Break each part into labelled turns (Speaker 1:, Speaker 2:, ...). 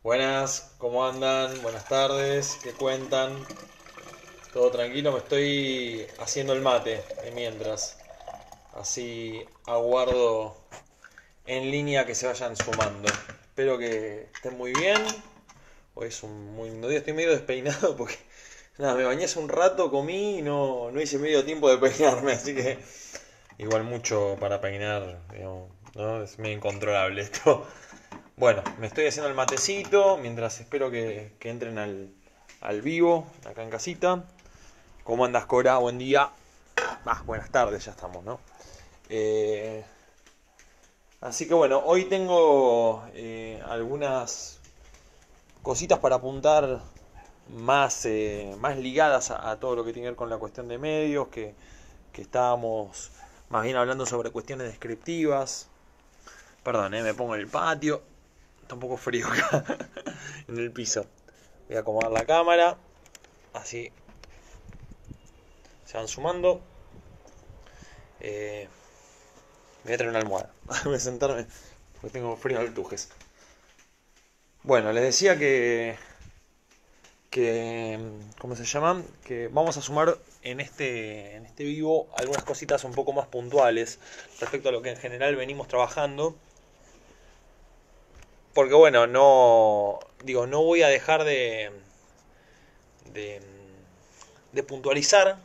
Speaker 1: Buenas, ¿cómo andan? Buenas tardes, ¿qué cuentan? Todo tranquilo, me estoy haciendo el mate de mientras. Así aguardo en línea que se vayan sumando. Espero que estén muy bien. Hoy es un muy lindo día, estoy medio despeinado porque nada, me bañé hace un rato, comí y no hice medio tiempo de peinarme, así que igual mucho para peinar, digamos, ¿no? Es medio incontrolable esto. Bueno, me estoy haciendo el matecito mientras espero que entren al vivo, acá en casita. ¿Cómo andas, Cora? Buen día. Buenas tardes, ya estamos, ¿no? Eh, Así que bueno, hoy tengo algunas cositas para apuntar más ligadas a todo lo que tiene que ver con la cuestión de medios, que estábamos más bien hablando sobre cuestiones descriptivas. Perdón, me pongo en el patio. Está un poco frío acá en el piso. Voy a acomodar la cámara. Así se van sumando. Voy a traer una almohada. Voy a sentarme porque tengo frío al tujes. Bueno, les decía que ¿cómo se llaman? Que vamos a sumar en este vivo algunas cositas un poco más puntuales respecto a lo que en general venimos trabajando. Porque bueno, no voy a dejar de, de puntualizar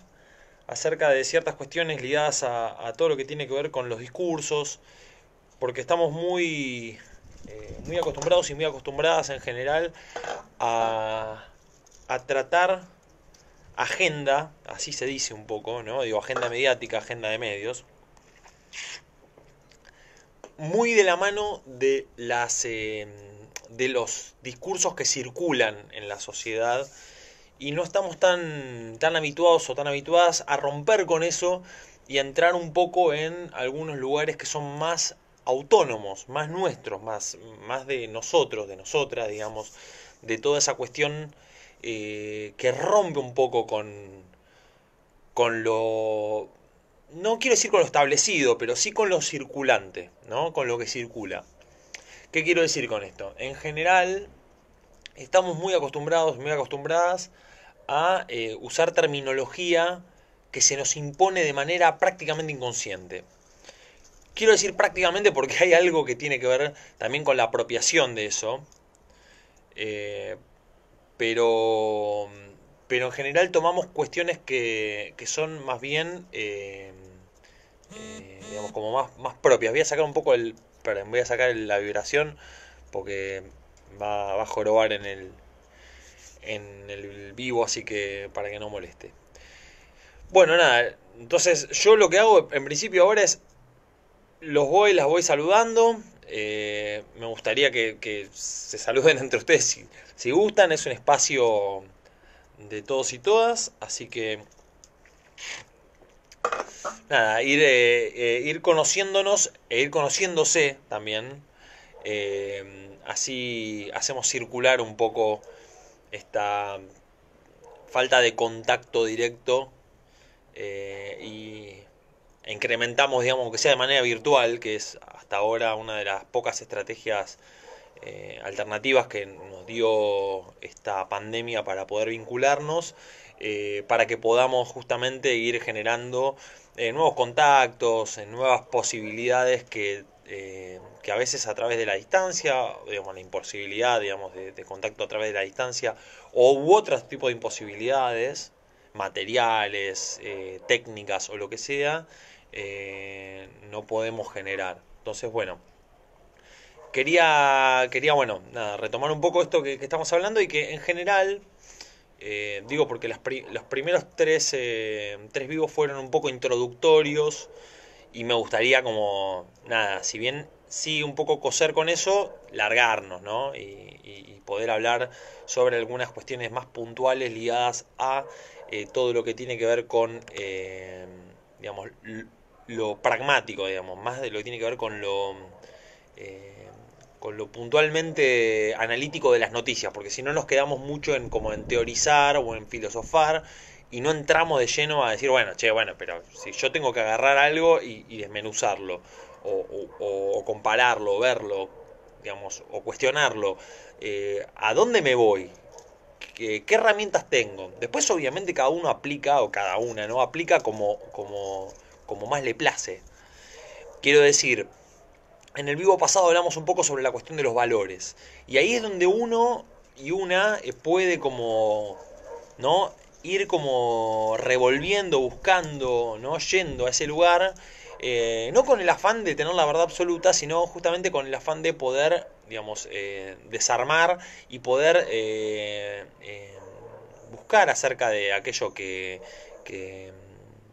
Speaker 1: acerca de ciertas cuestiones ligadas a todo lo que tiene que ver con los discursos, porque estamos muy acostumbrados y muy acostumbradas en general a, a tratar agenda, así se dice un poco, ¿no? Digo, agenda mediática, agenda de medios, muy de la mano de los discursos que circulan en la sociedad y no estamos tan habituados o tan habituadas a romper con eso y a entrar un poco en algunos lugares que son más autónomos, más nuestros, más de nosotros, de nosotras, digamos, de toda esa cuestión que rompe un poco con lo... No quiero decir con lo establecido, pero sí con lo circulante, ¿no? Con lo que circula. ¿Qué quiero decir con esto? En general, estamos muy acostumbrados, muy acostumbradas a usar terminología que se nos impone de manera prácticamente inconsciente. Quiero decir prácticamente porque hay algo que tiene que ver también con la apropiación de eso, eh, pero, pero en general tomamos cuestiones que son más bien, digamos, como más propias. Voy a sacar un poco perdón, voy a sacar la vibración porque va a jorobar en el vivo, así que para que no moleste. Bueno, nada, entonces yo lo que hago en principio ahora es las voy saludando. Me gustaría que se saluden entre ustedes si gustan. Es un espacio de todos y todas, así que nada, ir conociéndonos e ir conociéndose también. Así hacemos circular un poco esta falta de contacto directo y incrementamos, digamos, aunque sea de manera virtual, que es hasta ahora una de las pocas estrategias alternativas que nos dio esta pandemia para poder vincularnos, para que podamos justamente ir generando nuevos contactos, nuevas posibilidades que a veces a través de la distancia, digamos, la imposibilidad, digamos, de contacto a través de la distancia, u otros tipos de imposibilidades, materiales, técnicas o lo que sea, no podemos generar. Entonces, bueno, bueno, nada, retomar un poco esto que estamos hablando y que en general, digo porque los primeros tres vivos fueron un poco introductorios y me gustaría como, nada, si bien sí un poco coser con eso, largarnos, ¿no? Y poder hablar sobre algunas cuestiones más puntuales ligadas a todo lo que tiene que ver con, digamos, lo pragmático, digamos, más de lo que tiene que ver eh, con lo puntualmente analítico de las noticias, porque si no nos quedamos mucho en como en teorizar o en filosofar y no entramos de lleno a decir, bueno, che, bueno, pero si yo tengo que agarrar algo y desmenuzarlo, o compararlo, o verlo, digamos, o cuestionarlo. ¿A dónde me voy? ¿Qué herramientas tengo? Después obviamente cada uno aplica, o cada una, ¿no? Aplica como más le place. Quiero decir, en el vivo pasado hablamos un poco sobre la cuestión de los valores. Y ahí es donde uno y una puede como, ¿no? Ir como revolviendo, buscando, ¿no? Yendo a ese lugar, no con el afán de tener la verdad absoluta, sino justamente con el afán de poder, digamos, desarmar y poder buscar acerca de aquello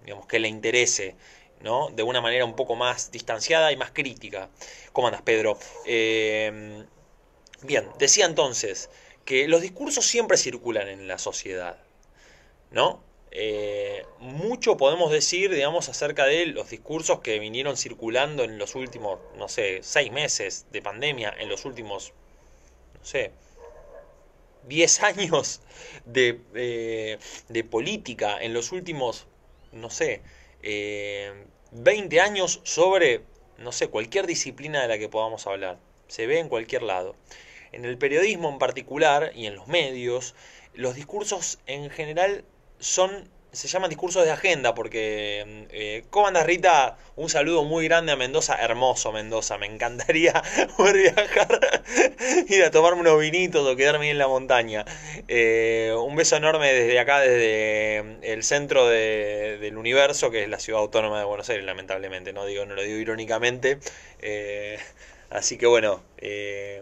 Speaker 1: digamos, que le interese, ¿no? De una manera un poco más distanciada y más crítica. ¿Cómo andas, Pedro? Bien, decía entonces que los discursos siempre circulan en la sociedad, ¿no? Mucho podemos decir, digamos, acerca de los discursos que vinieron circulando en los últimos, no sé, 6 meses de pandemia, en los últimos, no sé, 10 años de política, en los últimos, no sé, 20 años sobre, no sé, cualquier disciplina de la que podamos hablar. Se ve en cualquier lado. En el periodismo en particular y en los medios, los discursos en general se llaman discursos de agenda porque, ¿cómo andas, Rita? Un saludo muy grande a Mendoza, hermoso Mendoza, me encantaría poder viajar, ir a tomarme unos vinitos o quedarme ahí en la montaña. Un beso enorme desde acá, desde el centro del universo, que es la ciudad autónoma de Buenos Aires, lamentablemente, no lo digo irónicamente. Así que bueno,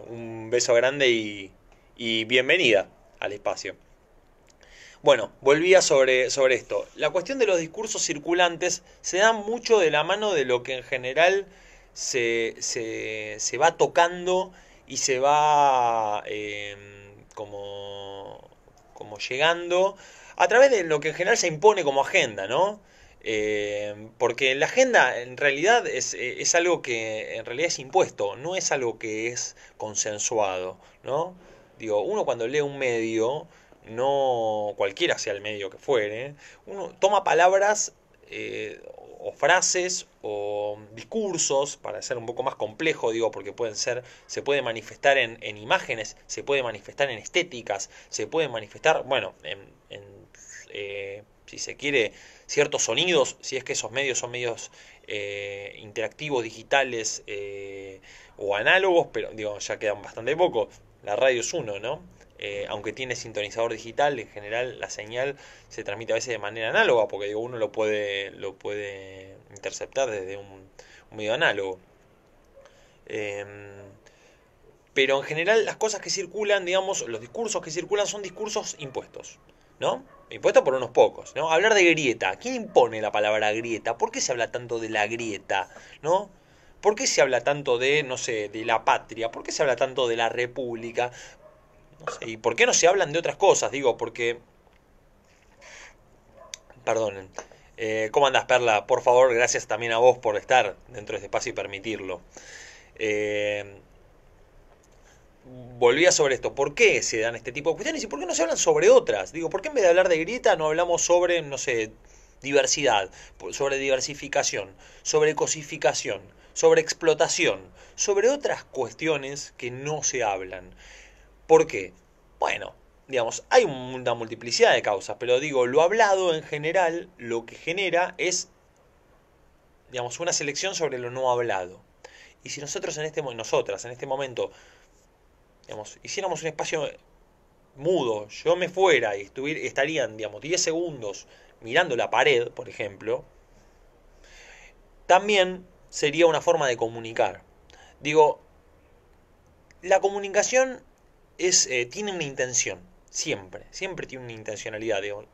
Speaker 1: un beso grande y bienvenida al espacio. Bueno, volvía sobre esto. La cuestión de los discursos circulantes se da mucho de la mano de lo que en general se va tocando y se va como llegando a través de lo que en general se impone como agenda, ¿no? Porque la agenda en realidad es algo que en realidad es impuesto, no es algo que es consensuado, ¿no? Digo, uno cuando lee un medio, no cualquiera sea el medio que fuere, uno toma palabras o frases o discursos, para ser un poco más complejo, digo, porque se puede manifestar en imágenes, se puede manifestar en estéticas, se puede manifestar, bueno, si se quiere, ciertos sonidos, si es que esos medios son medios interactivos, digitales o análogos, pero digo, ya quedan bastante poco. La radio es uno, ¿no? Aunque tiene sintonizador digital, en general la señal se transmite a veces de manera análoga, porque digo, uno lo puede interceptar desde un medio análogo. Pero en general las cosas que circulan, digamos, los discursos que circulan son discursos impuestos, ¿no? Impuestos por unos pocos, ¿no? Hablar de grieta. ¿Quién impone la palabra grieta? ¿Por qué se habla tanto de la grieta, ¿no? ¿Por qué se habla tanto de, no sé, de la patria? ¿Por qué se habla tanto de la república? No sé, ¿y por qué no se hablan de otras cosas? Digo, porque... Perdonen. ¿Cómo andas, Perla? Por favor, gracias también a vos por estar dentro de este espacio y permitirlo. Eh, Volvía sobre esto. ¿Por qué se dan este tipo de cuestiones y por qué no se hablan sobre otras? Digo, ¿por qué en vez de hablar de grieta no hablamos sobre, no sé, diversidad, sobre diversificación, sobre cosificación, sobre explotación, sobre otras cuestiones que no se hablan? ¿Por qué? Bueno, digamos, hay una multiplicidad de causas, pero digo, lo hablado en general lo que genera es, digamos, una selección sobre lo no hablado. Y si nosotras en este momento, digamos, hiciéramos un espacio mudo, yo me fuera y estarían, digamos, 10 segundos mirando la pared, por ejemplo, también sería una forma de comunicar. Digo, la comunicación tiene una intención, siempre tiene una intencionalidad. Digo,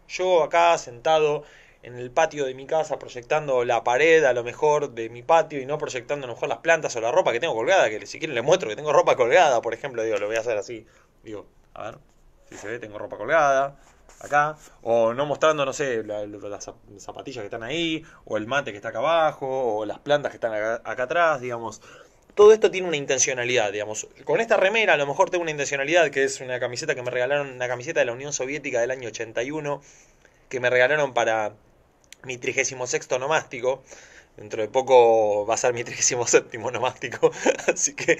Speaker 1: yo acá sentado en el patio de mi casa proyectando la pared a lo mejor de mi patio y no proyectando a lo mejor las plantas o la ropa que tengo colgada, que si quieren les muestro que tengo ropa colgada, por ejemplo, digo, lo voy a hacer así, digo, a ver, si se ve, tengo ropa colgada, acá, o no mostrando, no sé, las zapatillas que están ahí, o el mate que está acá abajo, o las plantas que están acá atrás, digamos. Todo esto tiene una intencionalidad, digamos. Con esta remera a lo mejor tengo una intencionalidad, que es una camiseta que me regalaron, una camiseta de la Unión Soviética del año 81, que me regalaron para mi 36º nomástico. Dentro de poco va a ser mi 37º nomástico, así que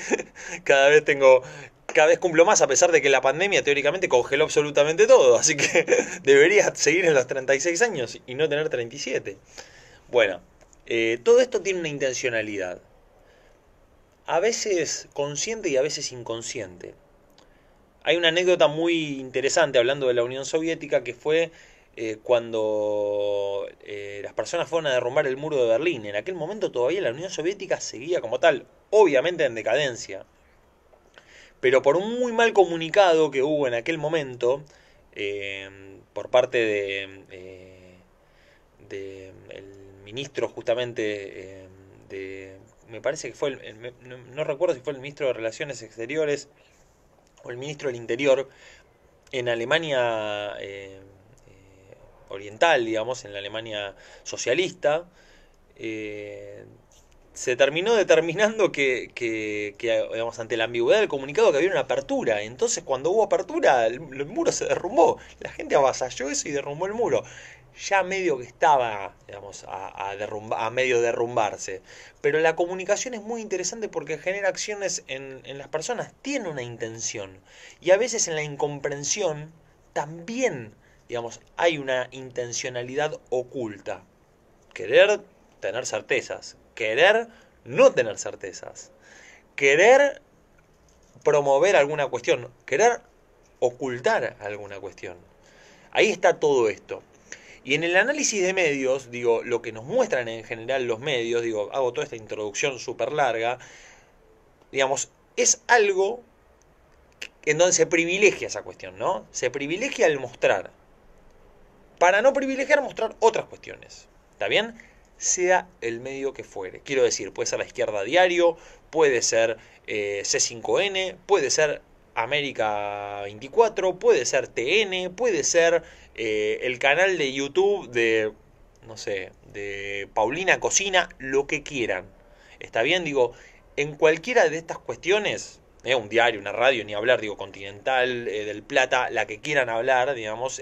Speaker 1: cada vez tengo, cada vez cumplo más, a pesar de que la pandemia teóricamente congeló absolutamente todo, así que debería seguir en los 36 años y no tener 37. Bueno, todo esto tiene una intencionalidad, a veces consciente y a veces inconsciente. Hay una anécdota muy interesante hablando de la Unión Soviética que fue cuando las personas fueron a derrumbar el muro de Berlín. En aquel momento todavía la Unión Soviética seguía como tal, obviamente en decadencia. Pero por un muy mal comunicado que hubo en aquel momento, por parte de el ministro justamente me parece que fue, no recuerdo si fue el ministro de Relaciones Exteriores o el ministro del Interior, en Alemania oriental, digamos, en la Alemania socialista, eh, se terminó determinando digamos, ante la ambigüedad del comunicado que había una apertura. Entonces, cuando hubo apertura, el muro se derrumbó. La gente avasalló eso y derrumbó el muro. Ya medio que estaba, digamos, a medio derrumbarse. Pero la comunicación es muy interesante porque genera acciones en las personas. Tiene una intención. Y a veces en la incomprensión también, digamos, hay una intencionalidad oculta. Querer tener certezas, querer no tener certezas, querer promover alguna cuestión, querer ocultar alguna cuestión. Ahí está todo esto. Y en el análisis de medios, digo, lo que nos muestran en general los medios, digo, hago toda esta introducción súper larga, digamos, es algo en donde se privilegia esa cuestión, ¿no? Se privilegia el mostrar. Para no privilegiar, mostrar otras cuestiones. ¿Está bien? Sea el medio que fuere. Quiero decir, puede ser La Izquierda Diario, puede ser C5N, puede ser América 24, puede ser TN, puede ser el canal de YouTube de, no sé, de Paulina Cocina, lo que quieran. ¿Está bien? Digo, en cualquiera de estas cuestiones, un diario, una radio, ni hablar, digo, Continental, del Plata, la que quieran hablar, digamos,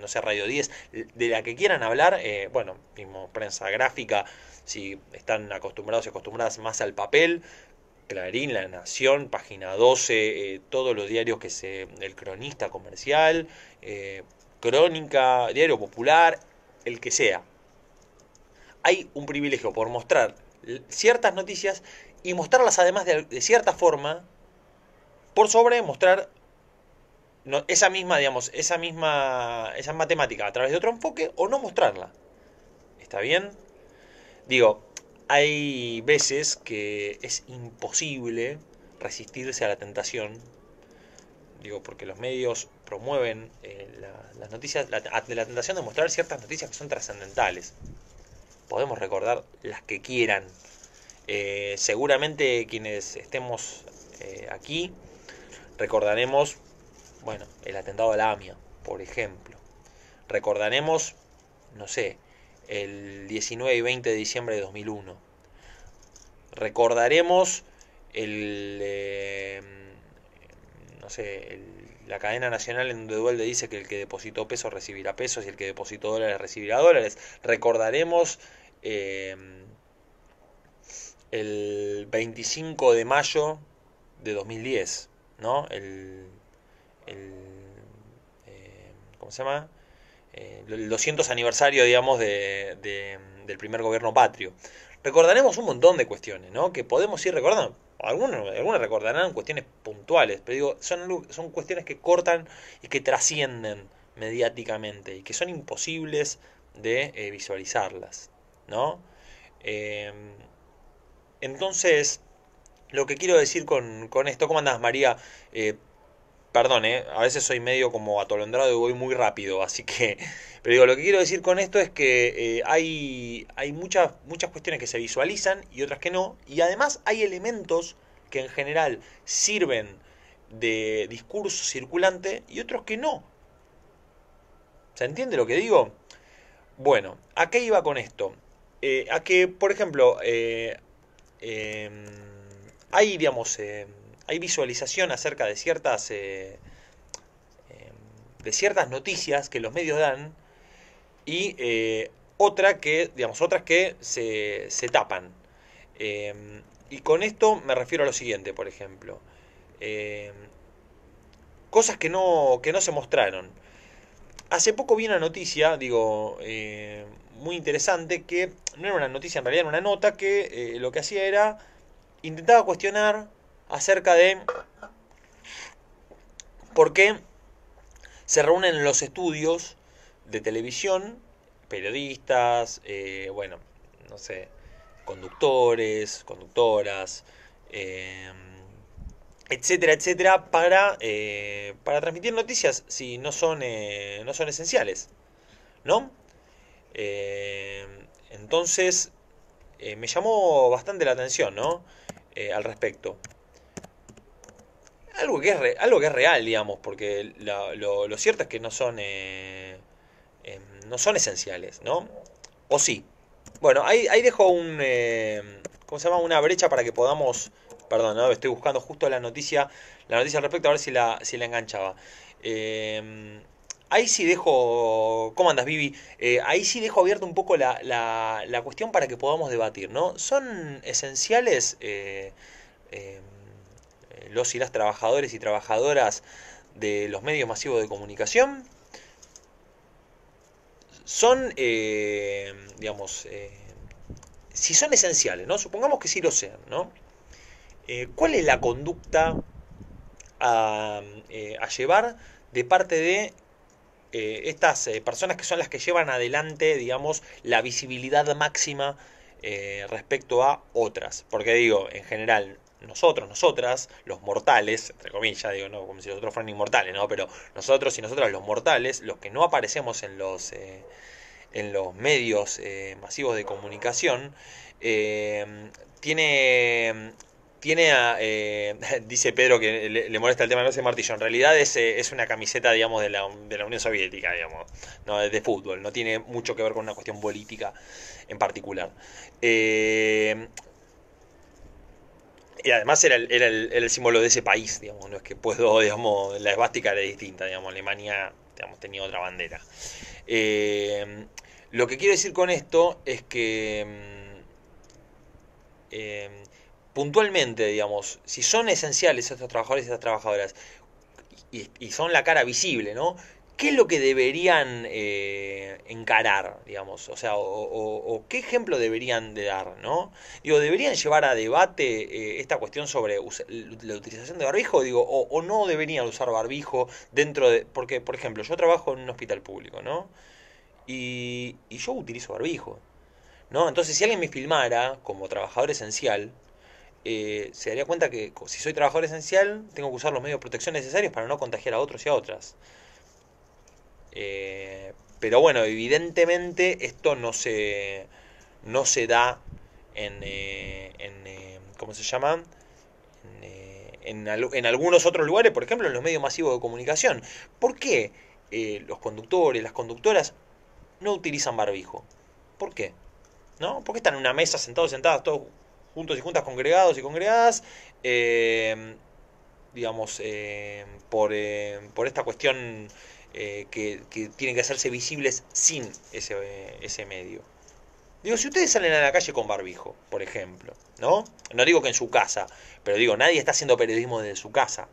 Speaker 1: no sé, Radio 10, de la que quieran hablar, bueno, mismo prensa gráfica, si están acostumbrados y acostumbradas más al papel, Clarín, La Nación, Página 12, todos los diarios el Cronista Comercial, Crónica, Diario Popular, el que sea. Hay un privilegio por mostrar ciertas noticias y mostrarlas además de cierta forma por sobre mostrar esa misma, digamos, esa matemática a través de otro enfoque o no mostrarla. ¿Está bien? Digo, hay veces que es imposible resistirse a la tentación, digo, porque los medios promueven las noticias, la tentación de mostrar ciertas noticias que son trascendentales. Podemos recordar las que quieran. Seguramente quienes estemos aquí recordaremos, bueno, el atentado a la AMIA, por ejemplo. Recordaremos, no sé, el 19 y 20 de diciembre de 2001. Recordaremos no sé, la cadena nacional en donde Duhalde dice que el que depositó pesos recibirá pesos y el que depositó dólares recibirá dólares. Recordaremos el 25 de mayo de 2010, ¿no? ¿Cómo se llama? El 200 aniversario, digamos, del primer gobierno patrio. Recordaremos un montón de cuestiones, ¿no? Que podemos ir recordando. Algunos recordarán cuestiones puntuales, pero digo, son cuestiones que cortan y que trascienden mediáticamente y que son imposibles de visualizarlas, ¿no? Entonces, lo que quiero decir con esto, ¿cómo andás, María? Perdón, a veces soy medio como atolondrado y voy muy rápido, así que... Pero digo, lo que quiero decir con esto es que hay muchas cuestiones que se visualizan y otras que no, y además hay elementos que en general sirven de discurso circulante y otros que no. ¿Se entiende lo que digo? Bueno, ¿a qué iba con esto? A que, por ejemplo, hay, digamos, hay visualización acerca de ciertas noticias que los medios dan y otras que se tapan. Y con esto me refiero a lo siguiente, por ejemplo. Eh, Cosas que no se mostraron. Hace poco vi una noticia, muy interesante, que no era una noticia, en realidad era una nota que lo que hacía era, intentaba cuestionar acerca de por qué se reúnen en los estudios de televisión periodistas, bueno, no sé, conductores, conductoras, eh, etcétera, etcétera, para transmitir noticias si no son esenciales, ¿no? Eh, entonces, me llamó bastante la atención, ¿no? Al respecto. Algo que es real, digamos, porque lo cierto es que no son esenciales, ¿no? O sí. Bueno, ahí dejo ¿cómo se llama? Una brecha para que podamos, perdón, ¿no? Estoy buscando justo la noticia al respecto, a ver si la enganchaba. Ahí sí dejo, ¿cómo andas, Vivi? Ahí sí dejo abierto un poco la cuestión para que podamos debatir, ¿no? ¿Son esenciales eh, los y las trabajadores y trabajadoras de los medios masivos de comunicación? Son, si son esenciales, ¿no? Supongamos que sí lo sean, ¿no? ¿Cuál es la conducta a llevar de parte de estas personas que son las que llevan adelante, digamos, la visibilidad máxima respecto a otras? Porque digo, en general, nosotros, nosotras, los mortales, entre comillas, digo, no como si nosotros fueran inmortales, ¿no? Pero nosotros y nosotras, los mortales, los que no aparecemos en los medios masivos de comunicación, tiene, dice Pedro que le molesta el tema de ese martillo. En realidad es una camiseta, digamos, de la Unión Soviética, digamos, no de fútbol. No tiene mucho que ver con una cuestión política en particular. Y además era el símbolo de ese país, digamos, no es que puedo, digamos, la esvástica era distinta, digamos, Alemania, digamos, tenía otra bandera. Eh, lo que quiero decir con esto es que eh, puntualmente, digamos, si son esenciales estos trabajadores y estas trabajadoras y son la cara visible, ¿no? ¿Qué es lo que deberían encarar, digamos? O sea, o qué ejemplo deberían de dar, ¿no? Digo, ¿deberían llevar a debate esta cuestión sobre la utilización de barbijo? Digo, o no deberían usar barbijo dentro de... Porque, por ejemplo, yo trabajo en un hospital público, ¿no? Y yo utilizo barbijo, ¿no? Entonces, si alguien me filmara como trabajador esencial, se daría cuenta que si soy trabajador esencial, tengo que usar los medios de protección necesarios para no contagiar a otros y a otras. Pero bueno, evidentemente esto no se da ¿cómo se llama? En algunos otros lugares, por ejemplo, en los medios masivos de comunicación. ¿Por qué los conductores, las conductoras no utilizan barbijo? ¿Por qué? ¿No? ¿Por qué están en una mesa sentados, sentadas, todos juntos y juntas, congregados y congregadas? Digamos, por esta cuestión que tienen que hacerse visibles sin ese medio. Digo, si ustedes salen a la calle con barbijo, por ejemplo, ¿no? No digo que en su casa, pero digo, nadie está haciendo periodismo desde su casa.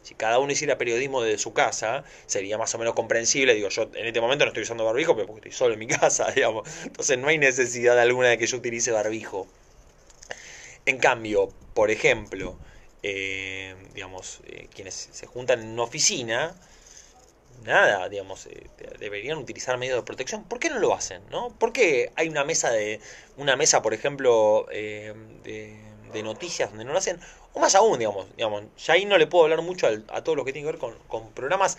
Speaker 1: Si cada uno hiciera periodismo desde su casa, sería más o menos comprensible. Digo, yo en este momento no estoy usando barbijo, pero porque estoy solo en mi casa, digamos. Entonces no hay necesidad alguna de que yo utilice barbijo. En cambio, por ejemplo, quienes se juntan en una oficina, nada, digamos, deberían utilizar medios de protección. ¿Por qué no lo hacen, no? ¿Por qué hay una mesa, por ejemplo, de noticias donde no lo hacen? O más aún, digamos, ya ahí no le puedo hablar mucho a todo lo que tiene que ver con programas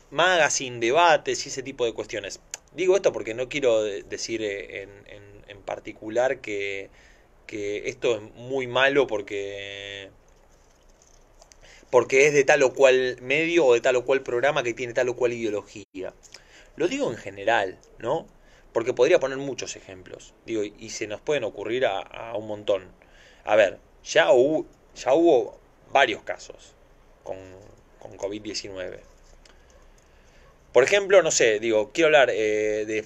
Speaker 1: magazine, debates y ese tipo de cuestiones. Digo esto porque no quiero decir en particular que esto es muy malo porque es de tal o cual medio o de tal o cual programa que tiene tal o cual ideología. Lo digo en general, ¿no? Porque podría poner muchos ejemplos. Digo, y se nos pueden ocurrir a un montón. A ver, ya hubo varios casos con COVID-19. Por ejemplo, no sé, digo, quiero hablar de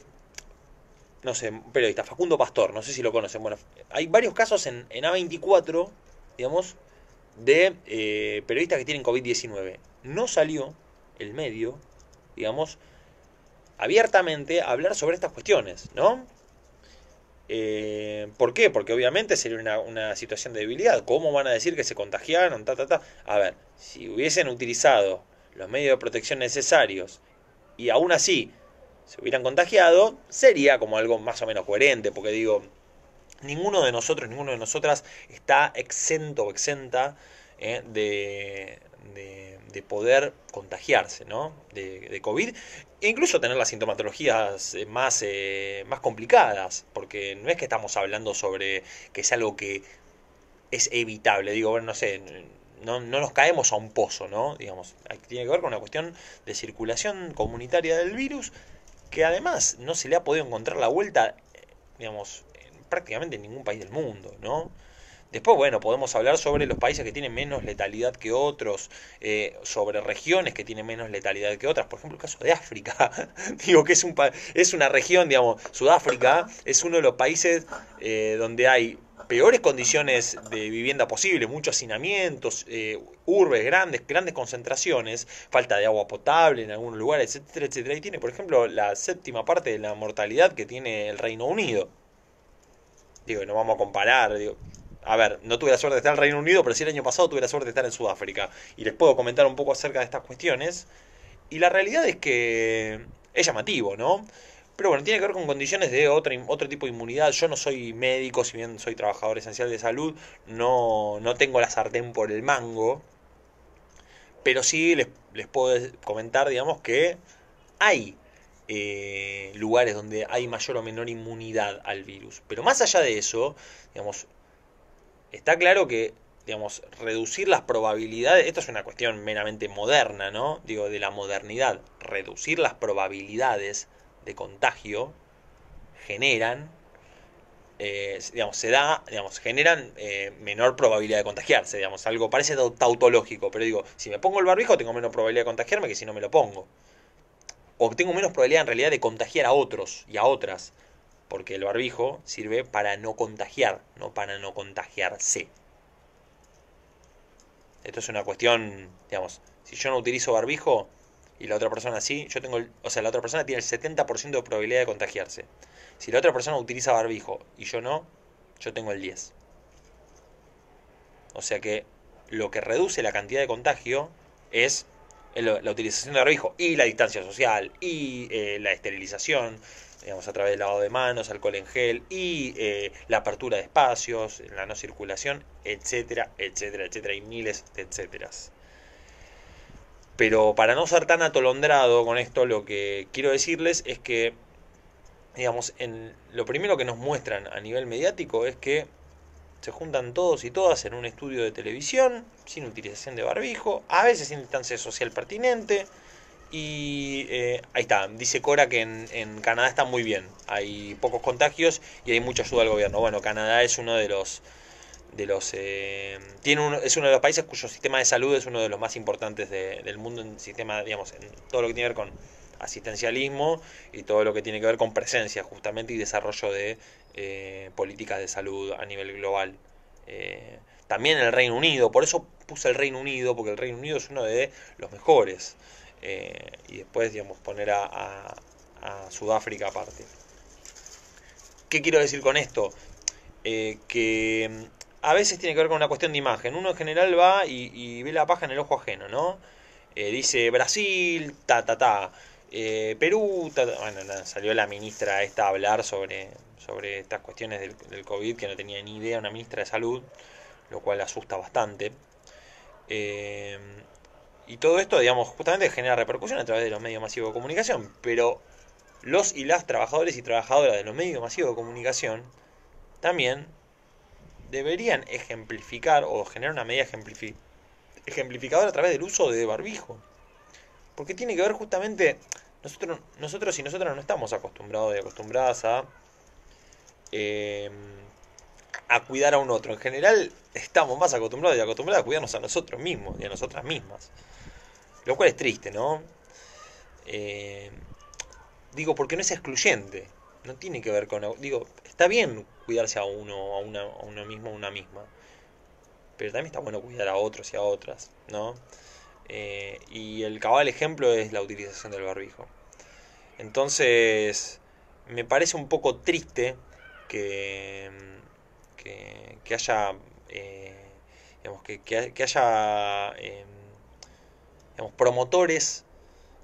Speaker 1: no sé, un periodista, Facundo Pastor, no sé si lo conocen. Bueno, hay varios casos en A24, digamos, de periodistas que tienen COVID-19. No salió el medio, digamos, abiertamente a hablar sobre estas cuestiones, ¿no? ¿Por qué? Porque obviamente sería una situación de debilidad. ¿Cómo van a decir que se contagiaron? Ta, ta, ta. A ver, si hubiesen utilizado los medios de protección necesarios y aún así se hubieran contagiado, sería como algo más o menos coherente, porque digo, ninguno de nosotros, ninguna de nosotras está exento o exenta de poder contagiarse, ¿no? De COVID, e incluso tener las sintomatologías más complicadas, porque no es que estamos hablando sobre que es algo que es evitable, digo, bueno, no sé, no nos caemos a un pozo, ¿no? Digamos, tiene que ver con una cuestión de circulación comunitaria del virus, que además no se le ha podido encontrar la vuelta, digamos, en prácticamente en ningún país del mundo, ¿no? Después, bueno, podemos hablar sobre los países que tienen menos letalidad que otros, sobre regiones que tienen menos letalidad que otras. Por ejemplo, el caso de África. Digo que es una región, digamos, Sudáfrica es uno de los países donde hay peores condiciones de vivienda posible, muchos hacinamientos, urbes grandes concentraciones, falta de agua potable en algunos lugares, etcétera, etcétera. Y tiene, por ejemplo, la séptima parte de la mortalidad que tiene el Reino Unido. Digo, no vamos a comparar, digo, a ver, no tuve la suerte de estar en el Reino Unido, pero sí el año pasado tuve la suerte de estar en Sudáfrica. Y les puedo comentar un poco acerca de estas cuestiones. Y la realidad es que es llamativo, ¿no? Pero bueno, tiene que ver con condiciones de otro tipo de inmunidad. Yo no soy médico, si bien soy trabajador esencial de salud, no tengo la sartén por el mango. Pero sí les puedo comentar, digamos, que hay lugares donde hay mayor o menor inmunidad al virus. Pero más allá de eso, digamos, está claro que, digamos, reducir las probabilidades, esto es una cuestión meramente moderna, ¿no? Digo, de la modernidad. Reducir las probabilidades de contagio generan, digamos, generan menor probabilidad de contagiarse, digamos, algo parece tautológico, pero digo, si me pongo el barbijo tengo menos probabilidad de contagiarme que si no me lo pongo. O tengo menos probabilidad en realidad de contagiar a otros y a otras, porque el barbijo sirve para no contagiar, no para no contagiarse. Esto es una cuestión, digamos, si yo no utilizo barbijo y la otra persona sí, o sea, la otra persona tiene el 70% de probabilidad de contagiarse. Si la otra persona utiliza barbijo y yo no, yo tengo el 10. O sea que lo que reduce la cantidad de contagio es la utilización de barbijo y la distancia social y la esterilización, digamos, a través del lavado de manos, alcohol en gel y la apertura de espacios, la no circulación, etcétera, etcétera, etcétera, y miles de etcéteras. Pero para no ser tan atolondrado con esto, lo que quiero decirles es que, digamos, lo primero que nos muestran a nivel mediático es que se juntan todos y todas en un estudio de televisión, sin utilización de barbijo, a veces sin distancia social pertinente. Y ahí está, dice Cora que en Canadá está muy bien, hay pocos contagios y hay mucha ayuda al gobierno. Bueno, Canadá es uno de los es uno de los países cuyo sistema de salud es uno de los más importantes del mundo en sistema, digamos, en todo lo que tiene que ver con asistencialismo y todo lo que tiene que ver con presencia justamente y desarrollo de políticas de salud a nivel global. También el Reino Unido, por eso puse el Reino Unido, porque el Reino Unido es uno de los mejores. Y después, digamos, poner a Sudáfrica aparte. ¿Qué quiero decir con esto? Que a veces tiene que ver con una cuestión de imagen. Uno en general va y ve la paja en el ojo ajeno, ¿no? Dice Brasil, Perú, bueno, nada, salió la ministra esta a hablar sobre estas cuestiones del COVID, que no tenía ni idea, una ministra de salud, lo cual asusta bastante. Y todo esto, digamos, justamente genera repercusión a través de los medios masivos de comunicación. Pero los y las trabajadores y trabajadoras de los medios masivos de comunicación también deberían ejemplificar o generar una medida ejemplificadora a través del uso de barbijo. Porque tiene que ver justamente, nosotros y nosotras no estamos acostumbrados y acostumbradas a cuidar a un otro. En general estamos más acostumbrados y acostumbradas a cuidarnos a nosotros mismos y a nosotras mismas. Lo cual es triste, ¿no? Digo, porque no es excluyente. No tiene que ver con... Digo, está bien cuidarse a uno, a uno mismo, a una misma. Pero también está bueno cuidar a otros y a otras, ¿no? Y el cabal ejemplo es la utilización del barbijo. Entonces, me parece un poco triste que, que haya, digamos, que haya, digamos, promotores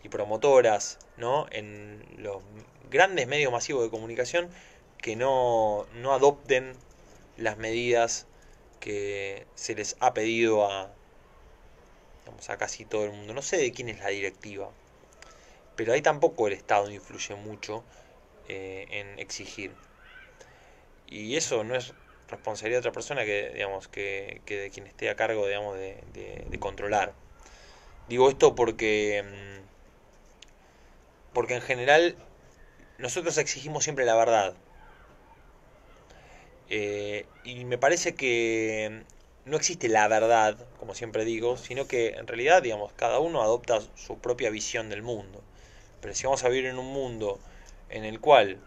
Speaker 1: y promotoras, ¿no? En los grandes medios masivos de comunicación que no adopten las medidas que se les ha pedido a, digamos, a casi todo el mundo. No sé de quién es la directiva, pero ahí tampoco el Estado influye mucho en exigir. Y eso no es responsabilidad de otra persona que, digamos, que de quien esté a cargo, digamos, de controlar. Digo esto porque en general nosotros exigimos siempre la verdad. Y me parece que no existe la verdad, como siempre digo, sino que en realidad, digamos, cada uno adopta su propia visión del mundo. Pero si vamos a vivir en un mundo en el cual,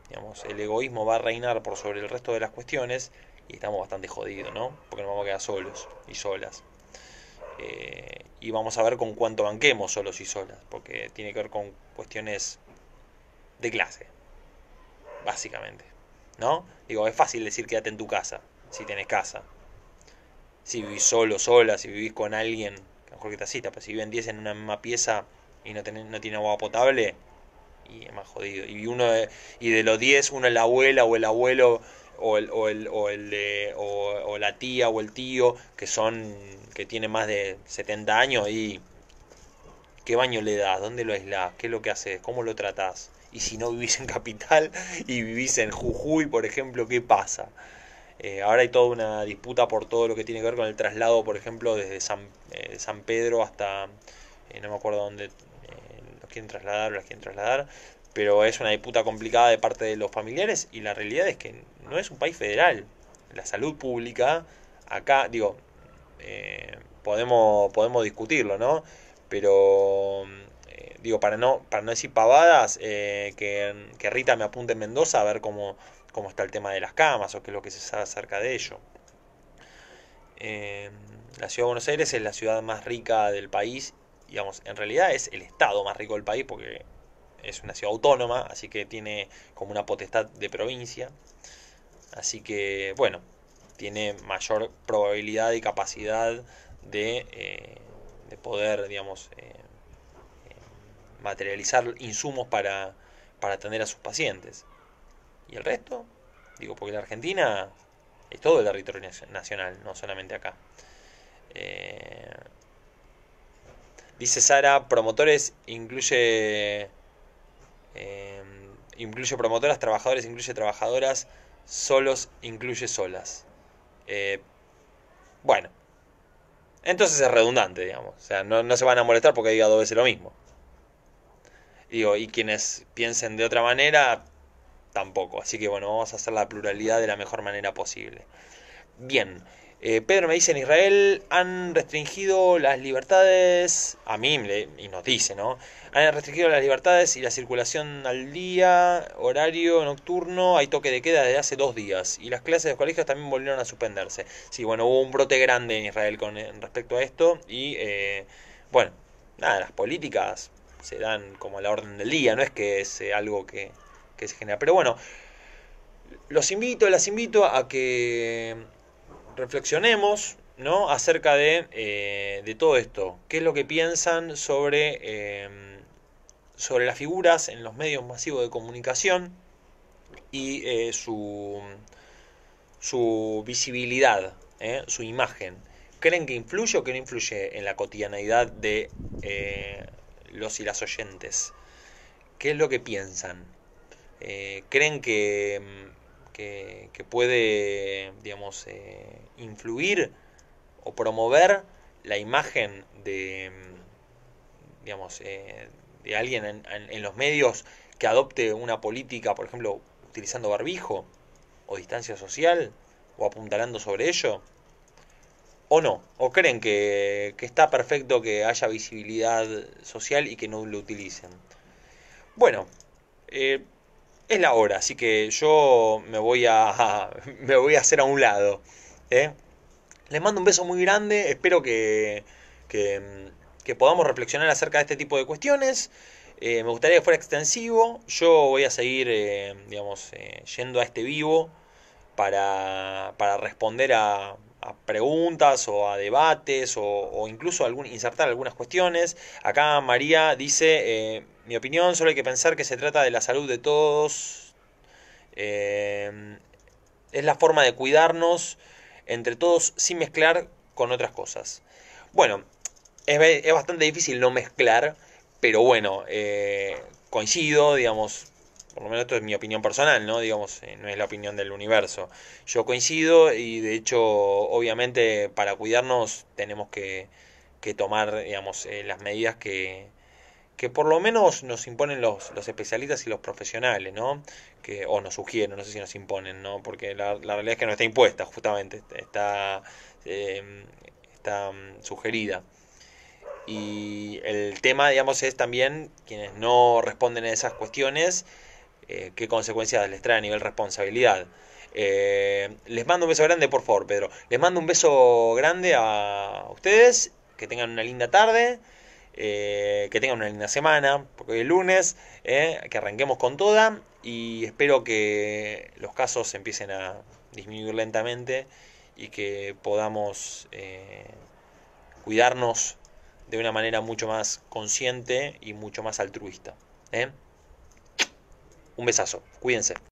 Speaker 1: digamos, el egoísmo va a reinar por sobre el resto de las cuestiones, y estamos bastante jodidos, ¿no? Porque nos vamos a quedar solos y solas. Y vamos a ver con cuánto banquemos solos y solas, porque tiene que ver con cuestiones de clase, básicamente, ¿no? Digo, es fácil decir quédate en tu casa, si tenés casa. Si vivís solo, sola, si vivís con alguien, mejor que te cita, pero si viven 10 en una misma pieza y no tiene agua potable, y es más jodido. Y de los 10 uno es la abuela o el abuelo o la tía o el tío que tiene más de 70 años y ¿qué baño le das? ¿Dónde lo aislás? ¿Qué es lo que haces? ¿Cómo lo tratás? Y si no vivís en Capital y vivís en Jujuy, por ejemplo, ¿qué pasa? Ahora hay toda una disputa por todo lo que tiene que ver con el traslado, por ejemplo, desde San Pedro hasta, no me acuerdo dónde los quieren trasladar o las quieren trasladar, pero es una disputa complicada de parte de los familiares y la realidad es que no es un país federal. La salud pública, acá, digo, podemos discutirlo, ¿no? Pero, digo, para no decir pavadas, que Rita me apunte en Mendoza a ver cómo está el tema de las camas o qué es lo que se sabe acerca de ello. Eh, la ciudad de Buenos Aires es la ciudad más rica del país, digamos, en realidad es el estado más rico del país porque es una ciudad autónoma, así que tiene como una potestad de provincia, así que bueno, tiene mayor probabilidad y capacidad de poder, digamos, materializar insumos para atender a sus pacientes. ¿Y el resto? Digo, porque la Argentina es todo el territorio nacional, no solamente acá. Eh, Dice Sara, promotores eh, incluye promotoras, trabajadores incluye trabajadoras, solos incluye solas. Eh, bueno, entonces es redundante, digamos. O sea, no se van a molestar porque diga dos veces lo mismo. Digo, y quienes piensen de otra manera, tampoco. Así que bueno, vamos a hacer la pluralidad de la mejor manera posible. Bien, Pedro me dice, en Israel han restringido las libertades, y nos dice, ¿no? Han restringido las libertades y la circulación al día, horario nocturno, hay toque de queda desde hace 2 días. Y las clases de los colegios también volvieron a suspenderse. Sí, bueno, hubo un brote grande en Israel respecto a esto y, bueno, nada, las políticas se dan como a la orden del día, no es que sea algo que se genera. Pero bueno, las invito a que reflexionemos, ¿no? Acerca de todo esto. ¿Qué es lo que piensan sobre las figuras en los medios masivos de comunicación y su visibilidad, su imagen? ¿Creen que influye o que no influye en la cotidianeidad de los y las oyentes? ¿Qué es lo que piensan? ¿Creen que puede, digamos, influir o promover la imagen digamos, de alguien en los medios que adopte una política, por ejemplo, utilizando barbijo o distancia social o apuntalando sobre ello? ¿O no? ¿O creen que está perfecto que haya visibilidad social y que no lo utilicen? Bueno,
Speaker 2: es la hora, así que yo me voy a hacer a un lado. ¿Eh? Les mando un beso muy grande, espero que, que podamos reflexionar acerca de este tipo de cuestiones. Me gustaría que fuera extensivo. Yo voy a seguir, yendo a este vivo para responder a preguntas o a debates o incluso insertar algunas cuestiones. Acá María dice, mi opinión, solo hay que pensar que se trata de la salud de todos. Eh, es la forma de cuidarnos entre todos sin mezclar con otras cosas. Bueno, es bastante difícil no mezclar, pero bueno, coincido, digamos, por lo menos esto es mi opinión personal, ¿no? Digamos, no es la opinión del universo. Yo coincido y de hecho, obviamente, para cuidarnos tenemos que tomar, digamos, las medidas que por lo menos nos imponen los especialistas y los profesionales, ¿no? O nos sugieren, no sé si nos imponen, ¿no? Porque la realidad es que no está impuesta, justamente, eh, está sugerida. Y el tema, digamos, es también quienes no responden a esas cuestiones, qué consecuencias les trae a nivel responsabilidad. Les mando un beso grande, por favor, Pedro. Les mando un beso grande a ustedes, que tengan una linda tarde, que tengan una linda semana, porque hoy es lunes, que arranquemos con toda y espero que los casos empiecen a disminuir lentamente y que podamos cuidarnos de una manera mucho más consciente y mucho más altruista. ¿Eh? Un besazo, cuídense.